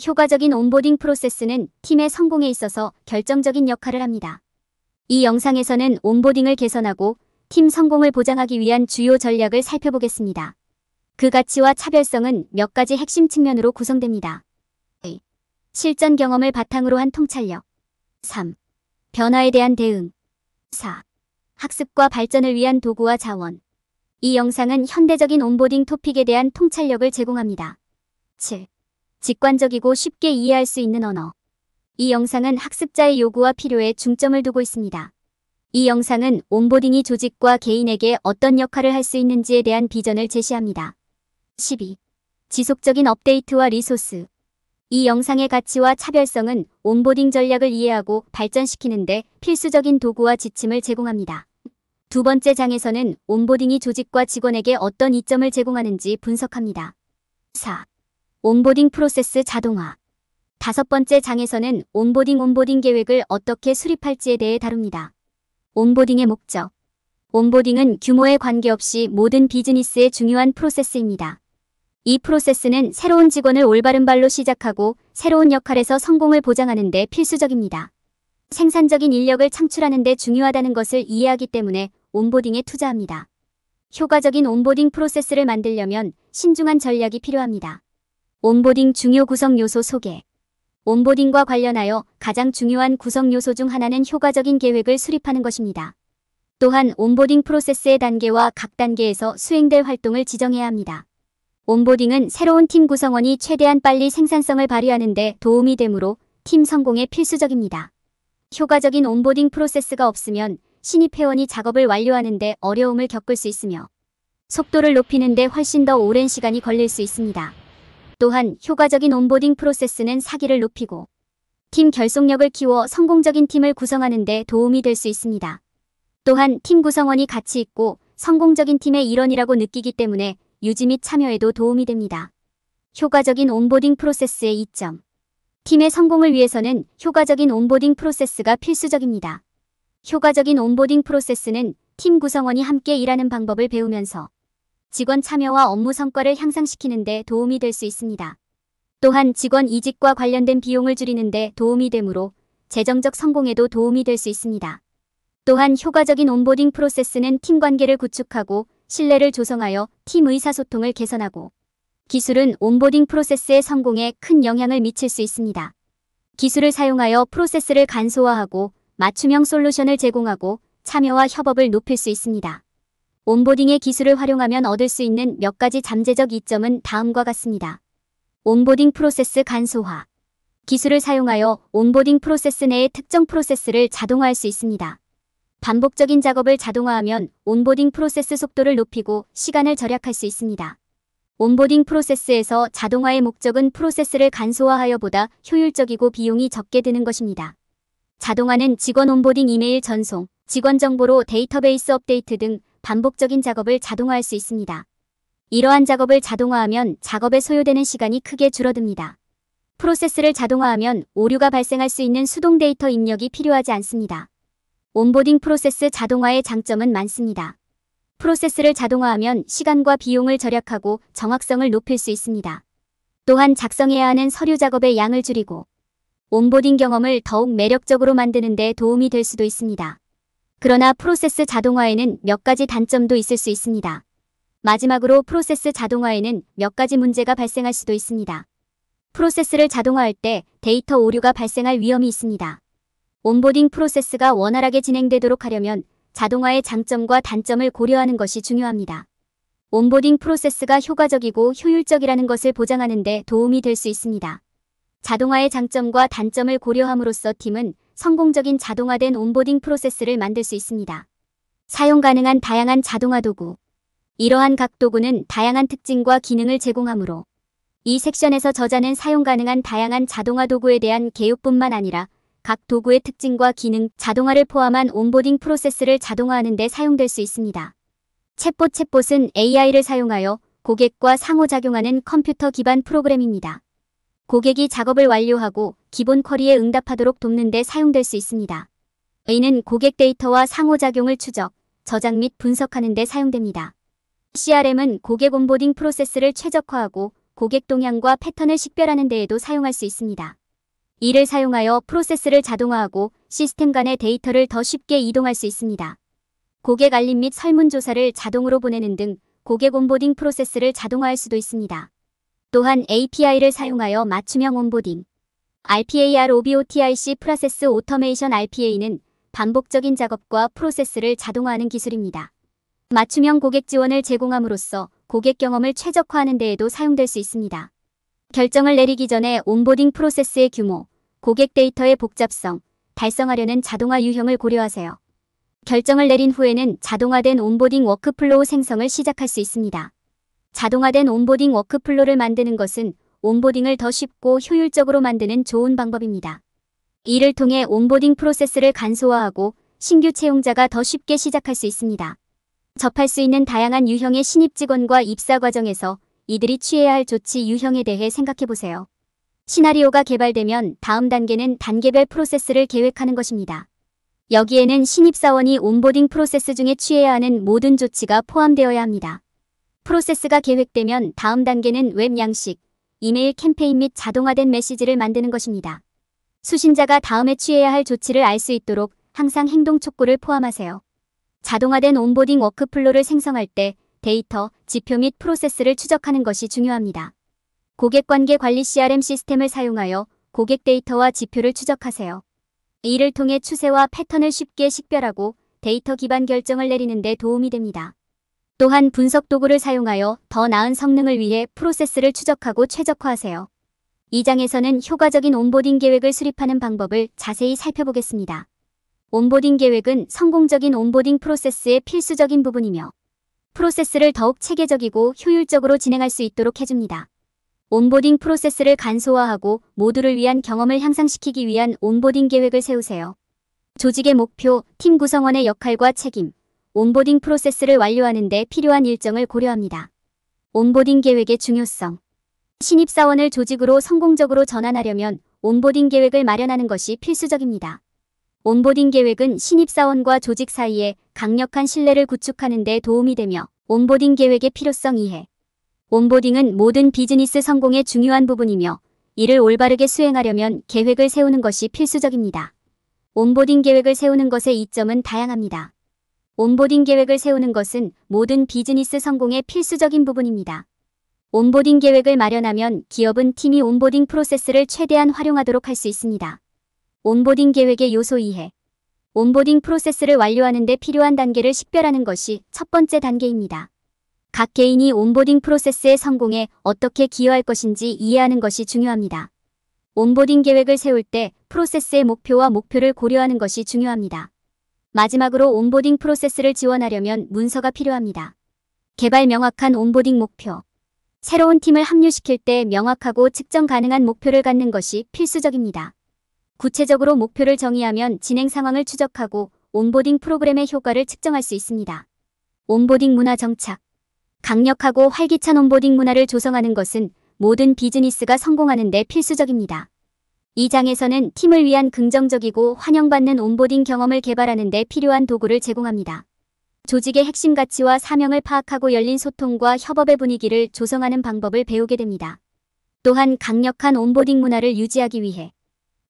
효과적인 온보딩 프로세스는 팀의 성공에 있어서 결정적인 역할을 합니다. 이 영상에서는 온보딩을 개선하고 팀 성공을 보장하기 위한 주요 전략을 살펴보겠습니다. 그 가치와 차별성은 몇 가지 핵심 측면으로 구성됩니다. 2. 실전 경험을 바탕으로 한 통찰력. 3. 변화에 대한 대응. 4. 학습과 발전을 위한 도구와 자원. 이 영상은 현대적인 온보딩 토픽에 대한 통찰력을 제공합니다. 7. 직관적이고 쉽게 이해할 수 있는 언어. 이 영상은 학습자의 요구와 필요에 중점을 두고 있습니다. 이 영상은 온보딩이 조직과 개인에게 어떤 역할을 할 수 있는지에 대한 비전을 제시합니다. 12. 지속적인 업데이트와 리소스. 이 영상의 가치와 차별성은 온보딩 전략을 이해하고 발전시키는 데 필수적인 도구와 지침을 제공합니다. 두 번째 장에서는 온보딩이 조직과 직원에게 어떤 이점을 제공하는지 분석합니다. 4. 온보딩 프로세스 자동화. 다섯 번째 장에서는 온보딩 계획을 어떻게 수립할지에 대해 다룹니다. 온보딩의 목적. 온보딩은 규모에 관계없이 모든 비즈니스의 중요한 프로세스입니다. 이 프로세스는 새로운 직원을 올바른 발로 시작하고 새로운 역할에서 성공을 보장하는 데 필수적입니다. 생산적인 인력을 창출하는 데 중요하다는 것을 이해하기 때문에 온보딩에 투자합니다. 효과적인 온보딩 프로세스를 만들려면 신중한 전략이 필요합니다. 온보딩 중요 구성 요소 소개. 온보딩과 관련하여 가장 중요한 구성 요소 중 하나는 효과적인 계획을 수립하는 것입니다. 또한 온보딩 프로세스의 단계와 각 단계에서 수행될 활동을 지정해야 합니다. 온보딩은 새로운 팀 구성원이 최대한 빨리 생산성을 발휘하는 데 도움이 되므로 팀 성공에 필수적입니다. 효과적인 온보딩 프로세스가 없으면 신입 회원이 작업을 완료하는 데 어려움을 겪을 수 있으며 속도를 높이는 데 훨씬 더 오랜 시간이 걸릴 수 있습니다. 또한 효과적인 온보딩 프로세스는 사기를 높이고 팀 결속력을 키워 성공적인 팀을 구성하는 데 도움이 될 수 있습니다. 또한 팀 구성원이 가치 있고 성공적인 팀의 일원이라고 느끼기 때문에 유지 및 참여에도 도움이 됩니다. 효과적인 온보딩 프로세스의 이점. 팀의 성공을 위해서는 효과적인 온보딩 프로세스가 필수적입니다. 효과적인 온보딩 프로세스는 팀 구성원이 함께 일하는 방법을 배우면서 직원 참여와 업무 성과를 향상시키는 데 도움이 될 수 있습니다. 또한 직원 이직과 관련된 비용을 줄이는 데 도움이 되므로 재정적 성공에도 도움이 될 수 있습니다. 또한 효과적인 온보딩 프로세스는 팀 관계를 구축하고 신뢰를 조성하여 팀 의사소통을 개선하고 기술은 온보딩 프로세스의 성공에 큰 영향을 미칠 수 있습니다. 기술을 사용하여 프로세스를 간소화하고 맞춤형 솔루션을 제공하고 참여와 협업을 높일 수 있습니다. 온보딩의 기술을 활용하면 얻을 수 있는 몇 가지 잠재적 이점은 다음과 같습니다. 온보딩 프로세스 간소화. 기술을 사용하여 온보딩 프로세스 내의 특정 프로세스를 자동화할 수 있습니다. 반복적인 작업을 자동화하면 온보딩 프로세스 속도를 높이고 시간을 절약할 수 있습니다. 온보딩 프로세스에서 자동화의 목적은 프로세스를 간소화하여 보다 효율적이고 비용이 적게 드는 것입니다. 자동화는 직원 온보딩 이메일 전송, 직원 정보로 데이터베이스 업데이트 등 반복적인 작업을 자동화할 수 있습니다. 이러한 작업을 자동화하면 작업에 소요되는 시간이 크게 줄어듭니다. 프로세스를 자동화하면 오류가 발생할 수 있는 수동 데이터 입력이 필요하지 않습니다. 온보딩 프로세스 자동화의 장점은 많습니다. 프로세스를 자동화하면 시간과 비용을 절약하고 정확성을 높일 수 있습니다. 또한 작성해야 하는 서류 작업의 양을 줄이고 온보딩 경험을 더욱 매력적으로 만드는 데 도움이 될 수도 있습니다. 그러나 프로세스 자동화에는 몇 가지 단점도 있을 수 있습니다. 마지막으로 프로세스 자동화에는 몇 가지 문제가 발생할 수도 있습니다. 프로세스를 자동화할 때 데이터 오류가 발생할 위험이 있습니다. 온보딩 프로세스가 원활하게 진행되도록 하려면 자동화의 장점과 단점을 고려하는 것이 중요합니다. 온보딩 프로세스가 효과적이고 효율적이라는 것을 보장하는 데 도움이 될 수 있습니다. 자동화의 장점과 단점을 고려함으로써 팀은 성공적인 자동화된 온보딩 프로세스를 만들 수 있습니다. 사용 가능한 다양한 자동화 도구. 이러한 각 도구는 다양한 특징과 기능을 제공하므로 이 섹션에서 저자는 사용 가능한 다양한 자동화 도구에 대한 개요뿐만 아니라 각 도구의 특징과 기능, 자동화를 포함한 온보딩 프로세스를 자동화하는 데 사용될 수 있습니다. 챗봇은 AI를 사용하여 고객과 상호작용하는 컴퓨터 기반 프로그램입니다. 고객이 작업을 완료하고 기본 쿼리에 응답하도록 돕는 데 사용될 수 있습니다. A는 고객 데이터와 상호작용을 추적, 저장 및 분석하는 데 사용됩니다. CRM은 고객 온보딩 프로세스를 최적화하고 고객 동향과 패턴을 식별하는 데에도 사용할 수 있습니다. 이를 사용하여 프로세스를 자동화하고 시스템 간의 데이터를 더 쉽게 이동할 수 있습니다. 고객 알림 및 설문조사를 자동으로 보내는 등 고객 온보딩 프로세스를 자동화할 수도 있습니다. 또한 API를 사용하여 맞춤형 온보딩, RPA-ROBOTIC 프로세스 오토메이션 RPA는 반복적인 작업과 프로세스를 자동화하는 기술입니다. 맞춤형 고객 지원을 제공함으로써 고객 경험을 최적화하는 데에도 사용될 수 있습니다. 결정을 내리기 전에 온보딩 프로세스의 규모, 고객 데이터의 복잡성, 달성하려는 자동화 유형을 고려하세요. 결정을 내린 후에는 자동화된 온보딩 워크플로우 생성을 시작할 수 있습니다. 자동화된 온보딩 워크플로우를 만드는 것은 온보딩을 더 쉽고 효율적으로 만드는 좋은 방법입니다. 이를 통해 온보딩 프로세스를 간소화하고 신규 채용자가 더 쉽게 시작할 수 있습니다. 접할 수 있는 다양한 유형의 신입 직원과 입사 과정에서 이들이 취해야 할 조치 유형에 대해 생각해 보세요. 시나리오가 개발되면 다음 단계는 단계별 프로세스를 계획하는 것입니다. 여기에는 신입사원이 온보딩 프로세스 중에 취해야 하는 모든 조치가 포함되어야 합니다. 프로세스가 계획되면 다음 단계는 웹 양식, 이메일 캠페인 및 자동화된 메시지를 만드는 것입니다. 수신자가 다음에 취해야 할 조치를 알 수 있도록 항상 행동 촉구를 포함하세요. 자동화된 온보딩 워크플로우를 생성할 때 데이터, 지표 및 프로세스를 추적하는 것이 중요합니다. 고객관계 관리 CRM 시스템을 사용하여 고객 데이터와 지표를 추적하세요. 이를 통해 추세와 패턴을 쉽게 식별하고 데이터 기반 결정을 내리는 데 도움이 됩니다. 또한 분석 도구를 사용하여 더 나은 성능을 위해 프로세스를 추적하고 최적화하세요. 이 장에서는 효과적인 온보딩 계획을 수립하는 방법을 자세히 살펴보겠습니다. 온보딩 계획은 성공적인 온보딩 프로세스의 필수적인 부분이며 프로세스를 더욱 체계적이고 효율적으로 진행할 수 있도록 해줍니다. 온보딩 프로세스를 간소화하고 모두를 위한 경험을 향상시키기 위한 온보딩 계획을 세우세요. 조직의 목표, 팀 구성원의 역할과 책임, 온보딩 프로세스를 완료하는 데 필요한 일정을 고려합니다. 온보딩 계획의 중요성. 신입사원을 조직으로 성공적으로 전환하려면 온보딩 계획을 마련하는 것이 필수적입니다. 온보딩 계획은 신입사원과 조직 사이에 강력한 신뢰를 구축하는 데 도움이 되며 온보딩 계획의 필요성 이해. 온보딩은 모든 비즈니스 성공의 중요한 부분이며 이를 올바르게 수행하려면 계획을 세우는 것이 필수적입니다. 온보딩 계획을 세우는 것의 이점은 다양합니다. 온보딩 계획을 세우는 것은 모든 비즈니스 성공의 필수적인 부분입니다. 온보딩 계획을 마련하면 기업은 팀이 온보딩 프로세스를 최대한 활용하도록 할 수 있습니다. 온보딩 계획의 요소 이해. 온보딩 프로세스를 완료하는 데 필요한 단계를 식별하는 것이 첫 번째 단계입니다. 각 개인이 온보딩 프로세스의 성공에 어떻게 기여할 것인지 이해하는 것이 중요합니다. 온보딩 계획을 세울 때 프로세스의 목표와 목표를 고려하는 것이 중요합니다. 마지막으로 온보딩 프로세스를 지원하려면 문서가 필요합니다. 개발 명확한 온보딩 목표. 새로운 팀을 합류시킬 때 명확하고 측정 가능한 목표를 갖는 것이 필수적입니다. 구체적으로 목표를 정의하면 진행 상황을 추적하고 온보딩 프로그램의 효과를 측정할 수 있습니다. 온보딩 문화 정착. 강력하고 활기찬 온보딩 문화를 조성하는 것은 모든 비즈니스가 성공하는 데 필수적입니다. 이 장에서는 팀을 위한 긍정적이고 환영받는 온보딩 경험을 개발하는 데 필요한 도구를 제공합니다. 조직의 핵심 가치와 사명을 파악하고 열린 소통과 협업의 분위기를 조성하는 방법을 배우게 됩니다. 또한 강력한 온보딩 문화를 유지하기 위해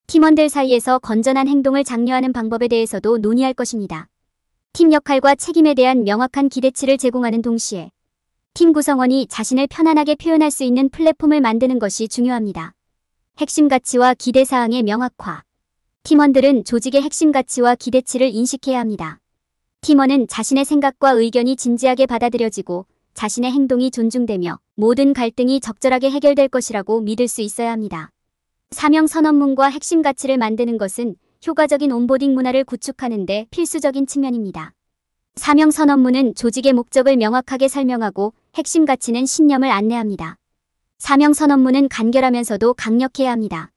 팀원들 사이에서 건전한 행동을 장려하는 방법에 대해서도 논의할 것입니다. 팀 역할과 책임에 대한 명확한 기대치를 제공하는 동시에 팀 구성원이 자신을 편안하게 표현할 수 있는 플랫폼을 만드는 것이 중요합니다. 핵심 가치와 기대 사항의 명확화. 팀원들은 조직의 핵심 가치와 기대치를 인식해야 합니다. 팀원은 자신의 생각과 의견이 진지하게 받아들여지고 자신의 행동이 존중되며 모든 갈등이 적절하게 해결될 것이라고 믿을 수 있어야 합니다. 사명 선언문과 핵심 가치를 만드는 것은 효과적인 온보딩 문화를 구축하는 데 필수적인 측면입니다. 사명 선언문은 조직의 목적을 명확하게 설명하고 핵심 가치는 신념을 안내합니다. 사명 선언문은 간결하면서도 강력해야 합니다.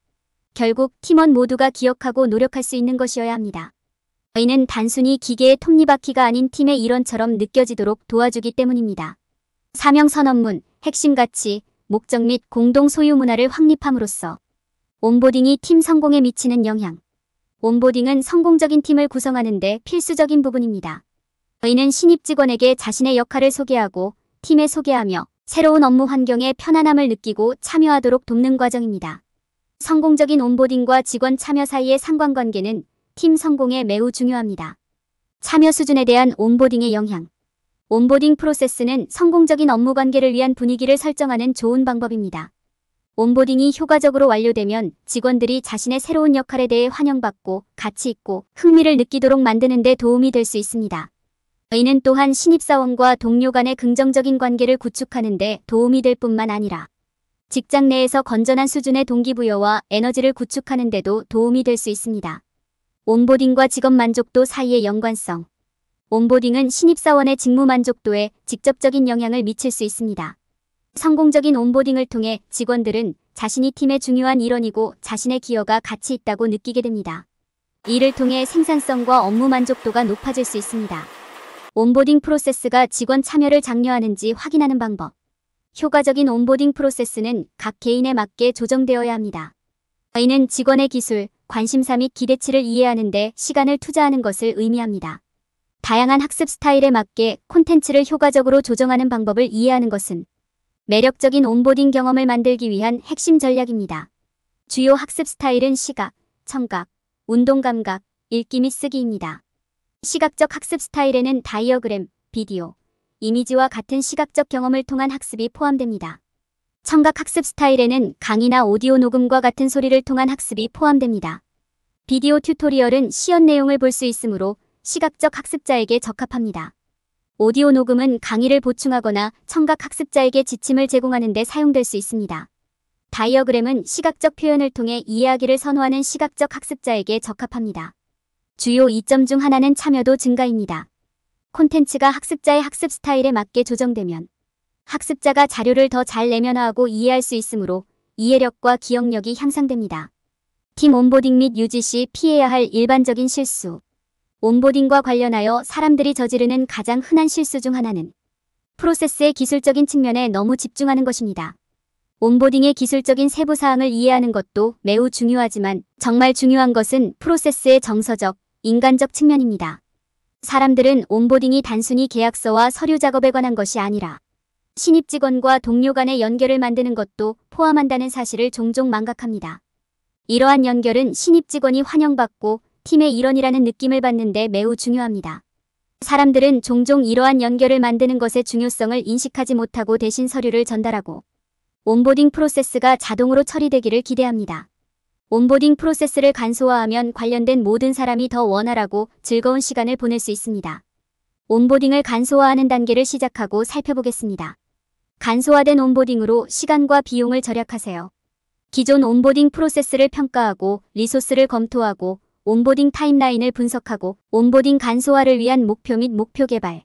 결국 팀원 모두가 기억하고 노력할 수 있는 것이어야 합니다. 이는 단순히 기계의 톱니바퀴가 아닌 팀의 일원처럼 느껴지도록 도와주기 때문입니다. 사명 선언문, 핵심 가치, 목적 및 공동 소유 문화를 확립함으로써 온보딩이 팀 성공에 미치는 영향. 온보딩은 성공적인 팀을 구성하는 데 필수적인 부분입니다. 이는 신입 직원에게 자신의 역할을 소개하고 팀에 소개하며 새로운 업무 환경에 편안함을 느끼고 참여하도록 돕는 과정입니다. 성공적인 온보딩과 직원 참여 사이의 상관관계는 팀 성공에 매우 중요합니다. 참여 수준에 대한 온보딩의 영향. 온보딩 프로세스는 성공적인 업무 관계를 위한 분위기를 설정하는 좋은 방법입니다. 온보딩이 효과적으로 완료되면 직원들이 자신의 새로운 역할에 대해 환영받고 가치 있고 흥미를 느끼도록 만드는 데 도움이 될 수 있습니다. 이는 또한 신입사원과 동료 간의 긍정적인 관계를 구축하는 데 도움이 될 뿐만 아니라 직장 내에서 건전한 수준의 동기부여와 에너지를 구축하는 데도 도움이 될 수 있습니다. 온보딩과 직업 만족도 사이의 연관성. 온보딩은 신입사원의 직무 만족도에 직접적인 영향을 미칠 수 있습니다. 성공적인 온보딩을 통해 직원들은 자신이 팀의 중요한 일원이고 자신의 기여가 가치 있다고 느끼게 됩니다. 이를 통해 생산성과 업무 만족도가 높아질 수 있습니다. 온보딩 프로세스가 직원 참여를 장려하는지 확인하는 방법. 효과적인 온보딩 프로세스는 각 개인에 맞게 조정되어야 합니다. 이는 직원의 기술, 관심사 및 기대치를 이해하는 데 시간을 투자하는 것을 의미합니다. 다양한 학습 스타일에 맞게 콘텐츠를 효과적으로 조정하는 방법을 이해하는 것은 매력적인 온보딩 경험을 만들기 위한 핵심 전략입니다. 주요 학습 스타일은 시각, 청각, 운동감각, 읽기 및 쓰기입니다. 시각적 학습 스타일에는 다이어그램, 비디오, 이미지와 같은 시각적 경험을 통한 학습이 포함됩니다. 청각 학습 스타일에는 강의나 오디오 녹음과 같은 소리를 통한 학습이 포함됩니다. 비디오 튜토리얼은 시연 내용을 볼 수 있으므로 시각적 학습자에게 적합합니다. 오디오 녹음은 강의를 보충하거나 청각 학습자에게 지침을 제공하는 데 사용될 수 있습니다. 다이어그램은 시각적 표현을 통해 이해하기를 선호하는 시각적 학습자에게 적합합니다. 주요 이점 중 하나는 참여도 증가입니다. 콘텐츠가 학습자의 학습 스타일에 맞게 조정되면 학습자가 자료를 더 잘 내면화하고 이해할 수 있으므로 이해력과 기억력이 향상됩니다. 팀 온보딩 및 유지 시 피해야 할 일반적인 실수. 온보딩과 관련하여 사람들이 저지르는 가장 흔한 실수 중 하나는 프로세스의 기술적인 측면에 너무 집중하는 것입니다. 온보딩의 기술적인 세부 사항을 이해하는 것도 매우 중요하지만 정말 중요한 것은 프로세스의 정서적, 인간적 측면입니다. 사람들은 온보딩이 단순히 계약서와 서류 작업에 관한 것이 아니라 신입 직원과 동료 간의 연결을 만드는 것도 포함한다는 사실을 종종 망각합니다. 이러한 연결은 신입 직원이 환영받고 팀의 일원이라는 느낌을 받는 데 매우 중요합니다. 사람들은 종종 이러한 연결을 만드는 것의 중요성을 인식하지 못하고 대신 서류를 전달하고 온보딩 프로세스가 자동으로 처리되기를 기대합니다. 온보딩 프로세스를 간소화하면 관련된 모든 사람이 더 원활하고 즐거운 시간을 보낼 수 있습니다. 온보딩을 간소화하는 단계를 시작하고 살펴보겠습니다. 간소화된 온보딩으로 시간과 비용을 절약하세요. 기존 온보딩 프로세스를 평가하고 리소스를 검토하고 온보딩 타임라인을 분석하고 온보딩 간소화를 위한 목표 및 목표 개발.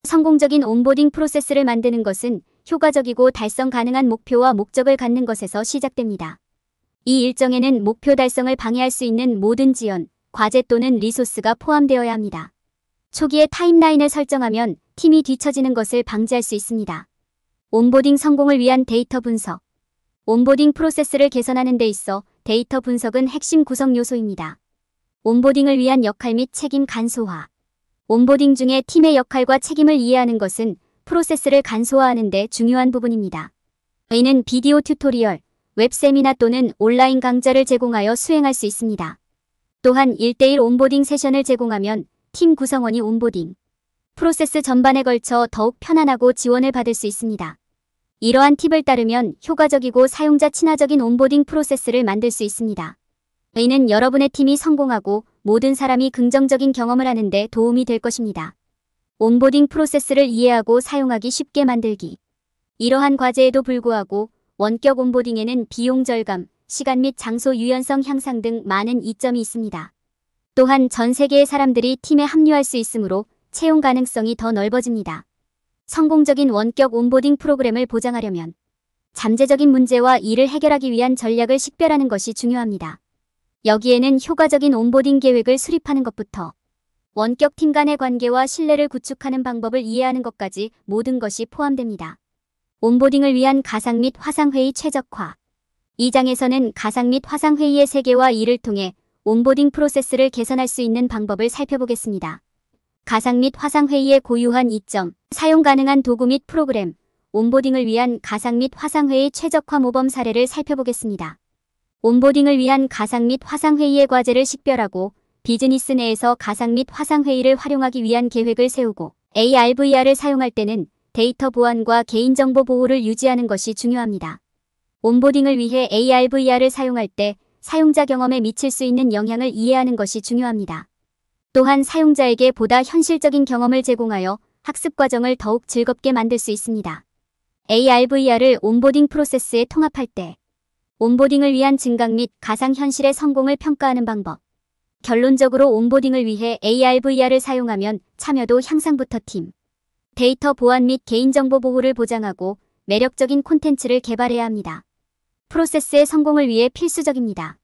성공적인 온보딩 프로세스를 만드는 것은 효과적이고 달성 가능한 목표와 목적을 갖는 것에서 시작됩니다. 이 일정에는 목표 달성을 방해할 수 있는 모든 지연, 과제 또는 리소스가 포함되어야 합니다. 초기에 타임라인을 설정하면 팀이 뒤처지는 것을 방지할 수 있습니다. 온보딩 성공을 위한 데이터 분석. 온보딩 프로세스를 개선하는 데 있어 데이터 분석은 핵심 구성 요소입니다. 온보딩을 위한 역할 및 책임 간소화. 온보딩 중에 팀의 역할과 책임을 이해하는 것은 프로세스를 간소화하는 데 중요한 부분입니다. 이는 비디오 튜토리얼, 웹 세미나 또는 온라인 강좌를 제공하여 수행할 수 있습니다. 또한 1:1 온보딩 세션을 제공하면 팀 구성원이 온보딩 프로세스 전반에 걸쳐 더욱 편안하고 지원을 받을 수 있습니다. 이러한 팁을 따르면 효과적이고 사용자 친화적인 온보딩 프로세스를 만들 수 있습니다. 이는 여러분의 팀이 성공하고 모든 사람이 긍정적인 경험을 하는 데 도움이 될 것입니다. 온보딩 프로세스를 이해하고 사용하기 쉽게 만들기. 이러한 과제에도 불구하고 원격 온보딩에는 비용 절감, 시간 및 장소 유연성 향상 등 많은 이점이 있습니다. 또한 전 세계의 사람들이 팀에 합류할 수 있으므로 채용 가능성이 더 넓어집니다. 성공적인 원격 온보딩 프로그램을 보장하려면 잠재적인 문제와 이를 해결하기 위한 전략을 식별하는 것이 중요합니다. 여기에는 효과적인 온보딩 계획을 수립하는 것부터 원격 팀 간의 관계와 신뢰를 구축하는 방법을 이해하는 것까지 모든 것이 포함됩니다. 온보딩을 위한 가상 및 화상회의 최적화. 이 장에서는 가상 및 화상회의의 세계와 이를 통해 온보딩 프로세스를 개선할 수 있는 방법을 살펴보겠습니다. 가상 및 화상회의의 고유한 이점, 사용 가능한 도구 및 프로그램. 온보딩을 위한 가상 및 화상회의 최적화 모범 사례를 살펴보겠습니다. 온보딩을 위한 가상 및 화상회의의 과제를 식별하고 비즈니스 내에서 가상 및 화상회의를 활용하기 위한 계획을 세우고 AR/VR을 사용할 때는 데이터 보안과 개인정보 보호를 유지하는 것이 중요합니다. 온보딩을 위해 AR/VR을 사용할 때 사용자 경험에 미칠 수 있는 영향을 이해하는 것이 중요합니다. 또한 사용자에게 보다 현실적인 경험을 제공하여 학습 과정을 더욱 즐겁게 만들 수 있습니다. AR/VR을 온보딩 프로세스에 통합할 때 온보딩을 위한 증강 및 가상현실의 성공을 평가하는 방법. 결론적으로 온보딩을 위해 AR/VR을 사용하면 참여도 향상부터 팀, 데이터 보안 및 개인정보 보호를 보장하고 매력적인 콘텐츠를 개발해야 합니다. 프로세스의 성공을 위해 필수적입니다.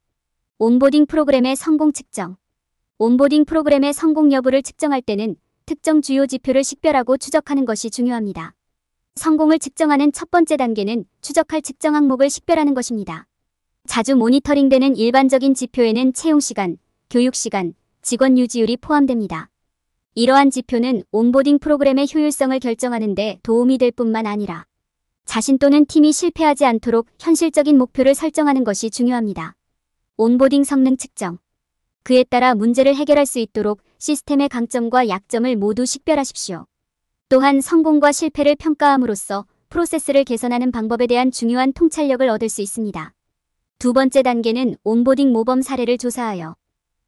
온보딩 프로그램의 성공 측정. 온보딩 프로그램의 성공 여부를 측정할 때는 특정 주요 지표를 식별하고 추적하는 것이 중요합니다. 성공을 측정하는 첫 번째 단계는 추적할 측정 항목을 식별하는 것입니다. 자주 모니터링되는 일반적인 지표에는 채용시간, 교육시간, 직원 유지율이 포함됩니다. 이러한 지표는 온보딩 프로그램의 효율성을 결정하는 데 도움이 될 뿐만 아니라 자신 또는 팀이 실패하지 않도록 현실적인 목표를 설정하는 것이 중요합니다. 온보딩 성능 측정. 그에 따라 문제를 해결할 수 있도록 시스템의 강점과 약점을 모두 식별하십시오. 또한 성공과 실패를 평가함으로써 프로세스를 개선하는 방법에 대한 중요한 통찰력을 얻을 수 있습니다. 두 번째 단계는 온보딩 모범 사례를 조사하여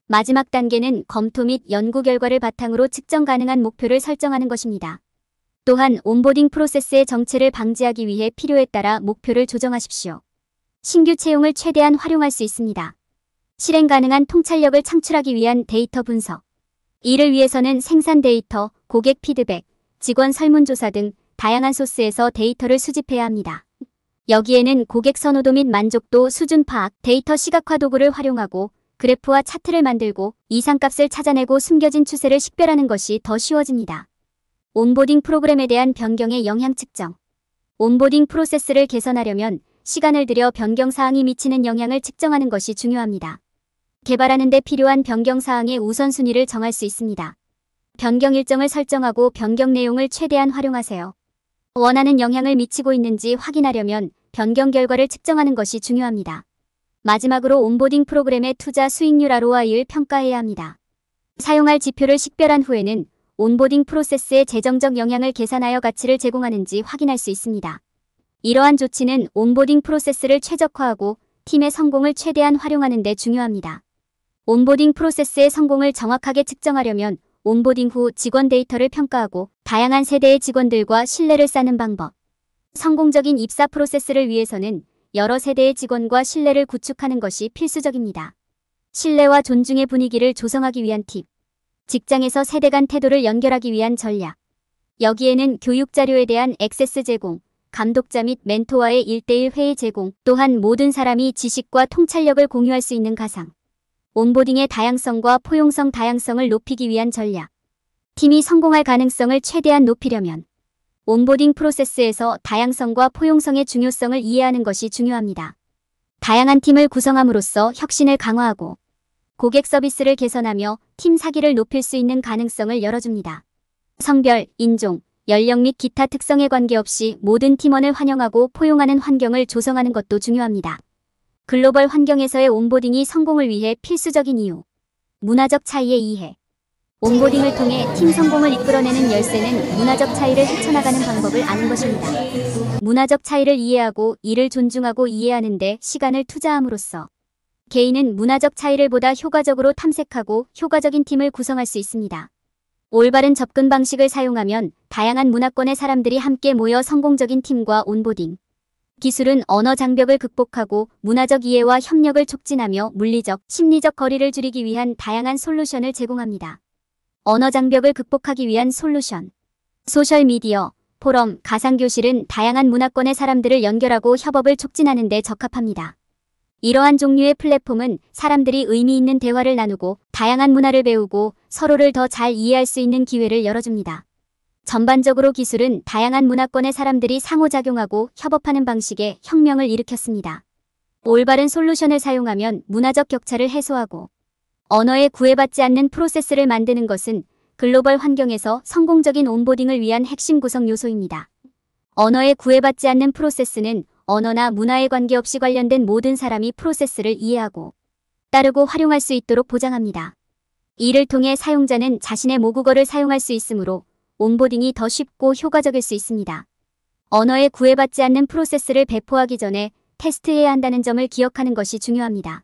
마지막 단계는 검토 및 연구 결과를 바탕으로 측정 가능한 목표를 설정하는 것입니다. 또한 온보딩 프로세스의 정체를 방지하기 위해 필요에 따라 목표를 조정하십시오. 신규 채용을 최대한 활용할 수 있습니다. 실행 가능한 통찰력을 창출하기 위한 데이터 분석. 이를 위해서는 생산 데이터, 고객 피드백, 직원 설문조사 등 다양한 소스에서 데이터를 수집해야 합니다. 여기에는 고객 선호도 및 만족도 수준 파악, 데이터 시각화 도구를 활용하고 그래프와 차트를 만들고 이상값을 찾아내고 숨겨진 추세를 식별하는 것이 더 쉬워집니다. 온보딩 프로그램에 대한 변경의 영향 측정. 온보딩 프로세스를 개선하려면 시간을 들여 변경 사항이 미치는 영향을 측정하는 것이 중요합니다. 개발하는 데 필요한 변경 사항의 우선순위를 정할 수 있습니다. 변경 일정을 설정하고 변경 내용을 최대한 활용하세요. 원하는 영향을 미치고 있는지 확인하려면 변경 결과를 측정하는 것이 중요합니다. 마지막으로 온보딩 프로그램의 투자 수익률 ROI를 평가해야 합니다. 사용할 지표를 식별한 후에는 온보딩 프로세스의 재정적 영향을 계산하여 가치를 제공하는지 확인할 수 있습니다. 이러한 조치는 온보딩 프로세스를 최적화하고 팀의 성공을 최대한 활용하는 데 중요합니다. 온보딩 프로세스의 성공을 정확하게 측정하려면 온보딩 후 직원 데이터를 평가하고 다양한 세대의 직원들과 신뢰를 쌓는 방법. 성공적인 입사 프로세스를 위해서는 여러 세대의 직원과 신뢰를 구축하는 것이 필수적입니다. 신뢰와 존중의 분위기를 조성하기 위한 팁. 직장에서 세대 간 태도를 연결하기 위한 전략. 여기에는 교육 자료에 대한 액세스 제공, 감독자 및 멘토와의 1:1 회의 제공, 또한 모든 사람이 지식과 통찰력을 공유할 수 있는 가상. 온보딩의 다양성과 포용성 다양성을 높이기 위한 전략. 팀이 성공할 가능성을 최대한 높이려면 온보딩 프로세스에서 다양성과 포용성의 중요성을 이해하는 것이 중요합니다. 다양한 팀을 구성함으로써 혁신을 강화하고 고객 서비스를 개선하며 팀 사기를 높일 수 있는 가능성을 열어줍니다. 성별, 인종, 연령 및 기타 특성에 관계없이 모든 팀원을 환영하고 포용하는 환경을 조성하는 것도 중요합니다. 글로벌 환경에서의 온보딩이 성공을 위해 필수적인 이유. 문화적 차이의 이해. 온보딩을 통해 팀 성공을 이끌어내는 열쇠는 문화적 차이를 헤쳐나가는 방법을 아는 것입니다. 문화적 차이를 이해하고 이를 존중하고 이해하는 데 시간을 투자함으로써 개인은 문화적 차이를 보다 효과적으로 탐색하고 효과적인 팀을 구성할 수 있습니다. 올바른 접근 방식을 사용하면 다양한 문화권의 사람들이 함께 모여 성공적인 팀과 온보딩. 기술은 언어 장벽을 극복하고 문화적 이해와 협력을 촉진하며 물리적, 심리적 거리를 줄이기 위한 다양한 솔루션을 제공합니다. 언어 장벽을 극복하기 위한 솔루션. 소셜미디어, 포럼, 가상교실은 다양한 문화권의 사람들을 연결하고 협업을 촉진하는 데 적합합니다. 이러한 종류의 플랫폼은 사람들이 의미 있는 대화를 나누고 다양한 문화를 배우고 서로를 더 잘 이해할 수 있는 기회를 열어줍니다. 전반적으로 기술은 다양한 문화권의 사람들이 상호작용하고 협업하는 방식에 혁명을 일으켰습니다. 올바른 솔루션을 사용하면 문화적 격차를 해소하고 언어에 구애받지 않는 프로세스를 만드는 것은 글로벌 환경에서 성공적인 온보딩을 위한 핵심 구성 요소입니다. 언어에 구애받지 않는 프로세스는 언어나 문화에 관계없이 관련된 모든 사람이 프로세스를 이해하고 따르고 활용할 수 있도록 보장합니다. 이를 통해 사용자는 자신의 모국어를 사용할 수 있으므로 온보딩이 더 쉽고 효과적일 수 있습니다. 언어에 구애받지 않는 프로세스를 배포하기 전에 테스트해야 한다는 점을 기억하는 것이 중요합니다.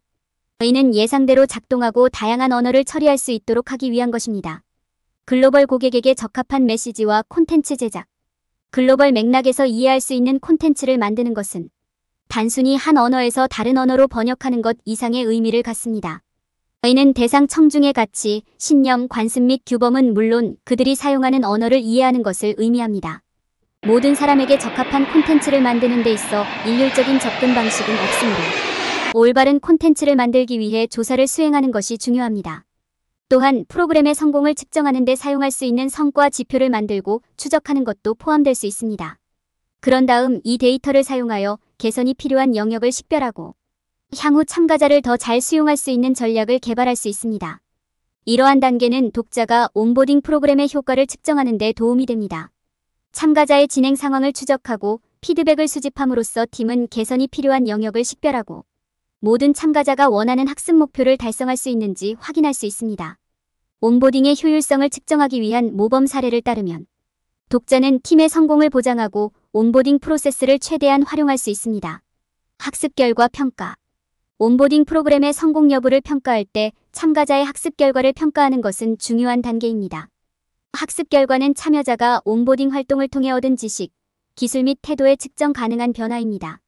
이는 예상대로 작동하고 다양한 언어를 처리할 수 있도록 하기 위한 것입니다. 글로벌 고객에게 적합한 메시지와 콘텐츠 제작. 글로벌 맥락에서 이해할 수 있는 콘텐츠를 만드는 것은 단순히 한 언어에서 다른 언어로 번역하는 것 이상의 의미를 갖습니다. 이는 대상 청중의 가치, 신념, 관습 및 규범은 물론 그들이 사용하는 언어를 이해하는 것을 의미합니다. 모든 사람에게 적합한 콘텐츠를 만드는 데 있어 일률적인 접근 방식은 없으므로 올바른 콘텐츠를 만들기 위해 조사를 수행하는 것이 중요합니다. 또한 프로그램의 성공을 측정하는 데 사용할 수 있는 성과 지표를 만들고 추적하는 것도 포함될 수 있습니다. 그런 다음 이 데이터를 사용하여 개선이 필요한 영역을 식별하고 향후 참가자를 더 잘 수용할 수 있는 전략을 개발할 수 있습니다. 이러한 단계는 독자가 온보딩 프로그램의 효과를 측정하는 데 도움이 됩니다. 참가자의 진행 상황을 추적하고 피드백을 수집함으로써 팀은 개선이 필요한 영역을 식별하고 모든 참가자가 원하는 학습 목표를 달성할 수 있는지 확인할 수 있습니다. 온보딩의 효율성을 측정하기 위한 모범 사례를 따르면 독자는 팀의 성공을 보장하고 온보딩 프로세스를 최대한 활용할 수 있습니다. 학습 결과 평가. 온보딩 프로그램의 성공 여부를 평가할 때 참가자의 학습 결과를 평가하는 것은 중요한 단계입니다. 학습 결과는 참여자가 온보딩 활동을 통해 얻은 지식, 기술 및 태도에 측정 가능한 변화입니다.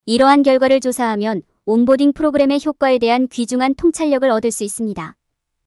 이러한 결과를 조사하면 온보딩 프로그램의 효과에 대한 귀중한 통찰력을 얻을 수 있습니다.